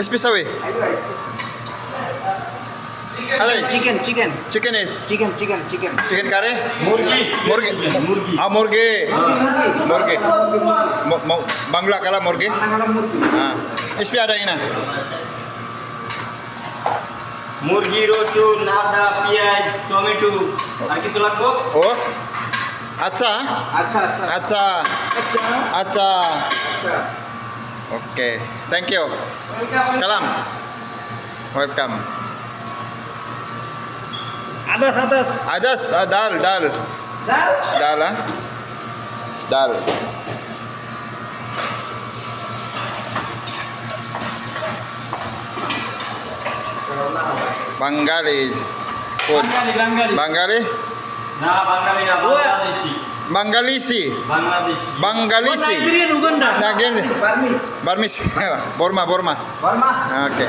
Spisawi. Are chicken chicken chicken is chicken chicken chicken chicken curry? মুরগি Murgi. মুরগি Ah, murgi. Murgi. Bangla kala murgi. Ah. SP ada ini. মুরগি রসুন আদা পেঁয়াজ tomato আর কিছু লাগবে Oh. Acha. আচ্ছা আচ্ছা Acha. Acha. Okay. Thank you. Salam. Welcome. আদাস আদাস Adas, dal, dal. ডাল Dal, ah. Dal. Bengali food. বাঙালি Bengali? না বাঙালি না Bangladeshi Bangalisi. Bangladeshi Bangalisi. Nigerian Uganda Again. Burmese Barmis. Borma, Borma. Burma Okay.